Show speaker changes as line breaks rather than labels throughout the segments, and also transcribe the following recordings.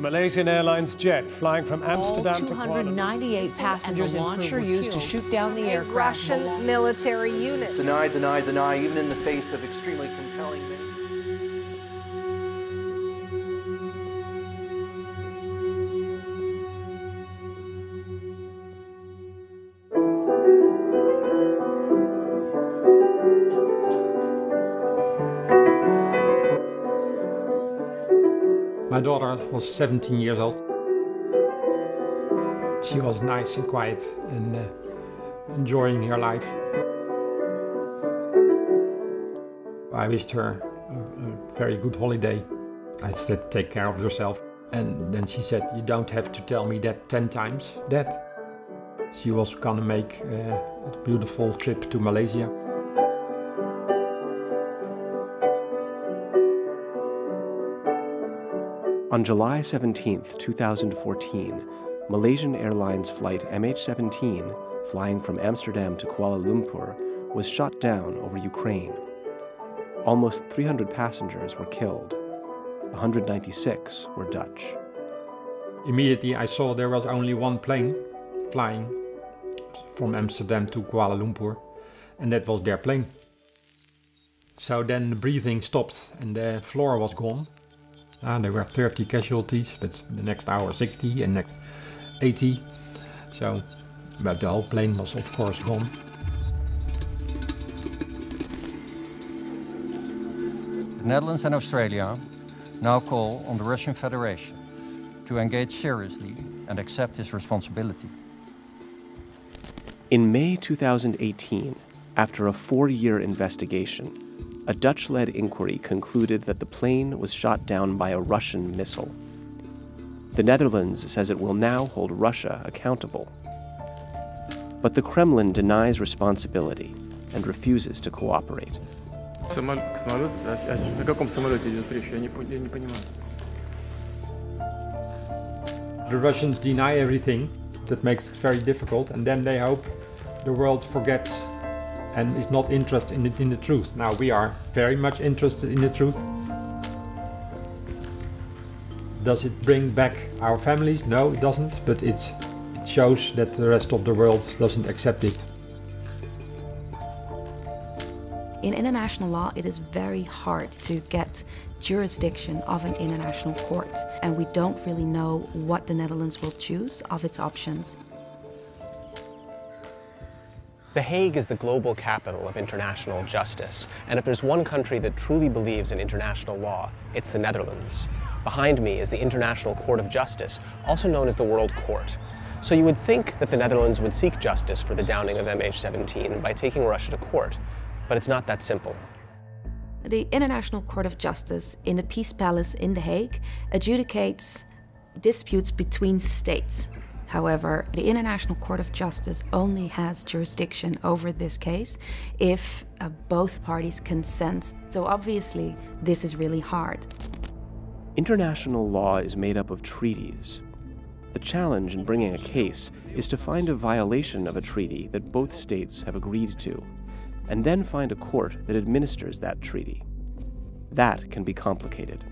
Malaysian Airlines jet flying from Amsterdam to Kuala.
298 passengers and launcher used to shoot down the aircraft.
Russian military unit.
Deny, deny, deny, even in the face of extremely compelling.
My daughter was 17 years old. She was nice and quiet and enjoying her life. I wished her a very good holiday. I said, take care of yourself. And then she said, you don't have to tell me that 10 times, Dad. She was gonna make a beautiful trip to Malaysia.
On July 17, 2014, Malaysian Airlines flight MH17, flying from Amsterdam to Kuala Lumpur, was shot down over Ukraine. Almost 300 passengers were killed. 196 were Dutch.
Immediately I saw there was only one plane flying from Amsterdam to Kuala Lumpur, and that was their plane. So then the breathing stopped and the floor was gone. There were 30 casualties, but the next hour 60 and next 80. So, but the whole plane was of course gone.
The Netherlands and Australia now call on the Russian Federation to engage seriously and accept its responsibility.
In May 2018, after a 4-year investigation, a Dutch-led inquiry concluded that the plane was shot down by a Russian missile. The Netherlands says it will now hold Russia accountable. But the Kremlin denies responsibility and refuses to cooperate.
The Russians deny everything. That makes it very difficult, and then they hope the world forgets and is not interested in the truth. Now we are very much interested in the truth. Does it bring back our families? No, it doesn't, but it shows that the rest of the world doesn't accept it.
In international law, it is very hard to get jurisdiction of an international court, and we don't really know what the Netherlands will choose of its options.
The Hague is the global capital of international justice, and if there's one country that truly believes in international law, it's the Netherlands. Behind me is the International Court of Justice, also known as the World Court. So you would think that the Netherlands would seek justice for the downing of MH17 by taking Russia to court, but it's not that simple.
The International Court of Justice in the Peace Palace in The Hague adjudicates disputes between states. However, the International Court of Justice only has jurisdiction over this case if both parties consent. So obviously, this is really hard.
International law is made up of treaties. The challenge in bringing a case is to find a violation of a treaty that both states have agreed to, and then find a court that administers that treaty. That can be complicated.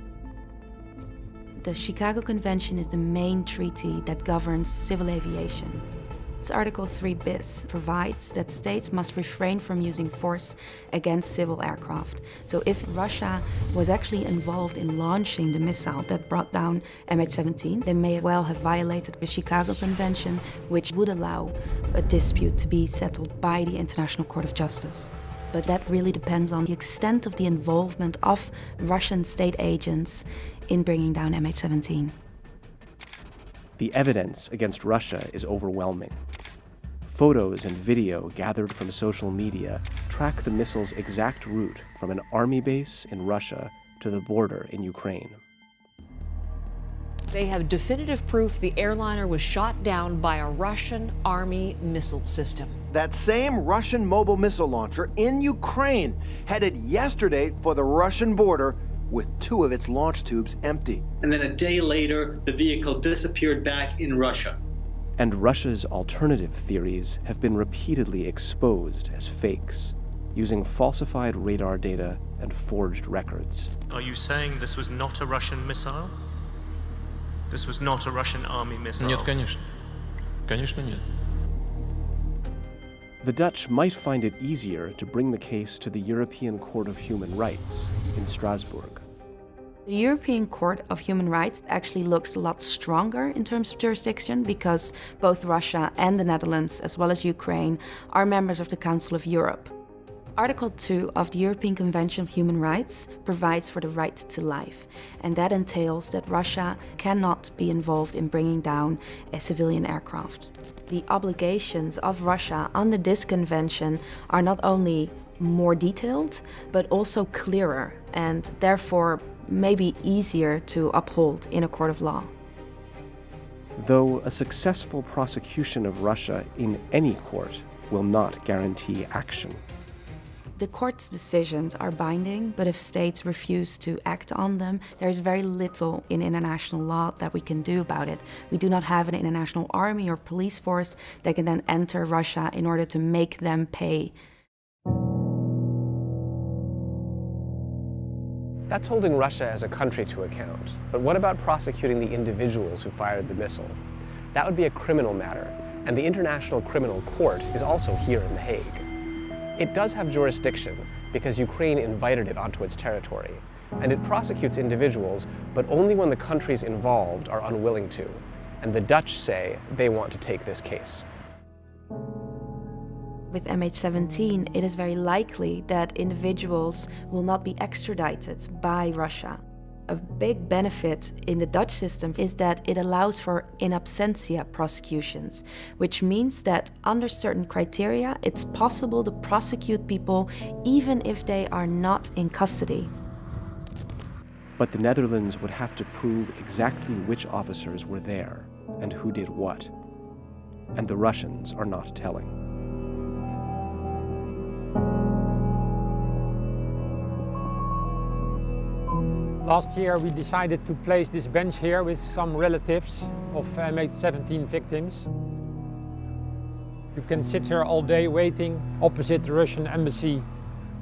The Chicago Convention is the main treaty that governs civil aviation. Its Article 3 bis provides that states must refrain from using force against civil aircraft. So if Russia was actually involved in launching the missile that brought down MH17, they may well have violated the Chicago Convention, which would allow a dispute to be settled by the International Court of Justice. But that really depends on the extent of the involvement of Russian state agents in bringing down MH17.
The evidence against Russia is overwhelming. Photos and video gathered from social media track the missile's exact route from an army base in Russia to the border in Ukraine.
They have definitive proof the airliner was shot down by a Russian army missile system.
That same Russian mobile missile launcher in Ukraine headed yesterday for the Russian border with 2 of its launch tubes empty.
And then a day later, the vehicle disappeared back in Russia.
And Russia's alternative theories have been repeatedly exposed as fakes, using falsified radar data and forged records.
Are you saying this was not a Russian missile? This was not a Russian army missile.
Нет, конечно. Конечно, нет.
The Dutch might find it easier to bring the case to the European Court of Human Rights in Strasbourg.
The European Court of Human Rights actually looks a lot stronger in terms of jurisdiction because both Russia and the Netherlands, as well as Ukraine, are members of the Council of Europe. Article 2 of the European Convention of Human Rights provides for the right to life, and that entails that Russia cannot be involved in bringing down a civilian aircraft. The obligations of Russia under this convention are not only more detailed, but also clearer, and therefore maybe easier to uphold in a court of law.
Though a successful prosecution of Russia in any court will not guarantee action.
The court's decisions are binding, but if states refuse to act on them, there is very little in international law that we can do about it. We do not have an international army or police force that can then enter Russia in order to make them pay.
That's holding Russia as a country to account. But what about prosecuting the individuals who fired the missile? That would be a criminal matter, and the International Criminal Court is also here in The Hague. It does have jurisdiction because Ukraine invited it onto its territory, and it prosecutes individuals, but only when the countries involved are unwilling to, and the Dutch say they want to take this case.
With MH17, it is very likely that individuals will not be extradited by Russia. A big benefit in the Dutch system is that it allows for in absentia prosecutions, which means that under certain criteria, it's possible to prosecute people even if they are not in custody.
But the Netherlands would have to prove exactly which officers were there and who did what. And the Russians are not telling.
Last year we decided to place this bench here with some relatives of MH17 victims. You can sit here all day waiting opposite the Russian embassy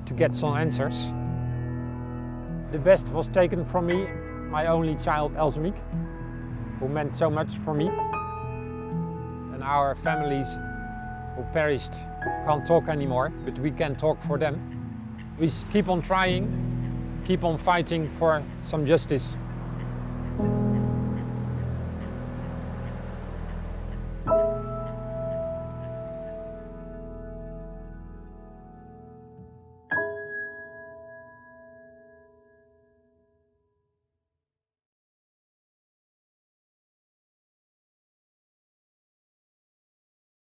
to get some answers. The best was taken from me, my only child Elsemiek, who meant so much for me. And our families who perished can't talk anymore, but we can talk for them. We keep on trying, keep on fighting for some justice.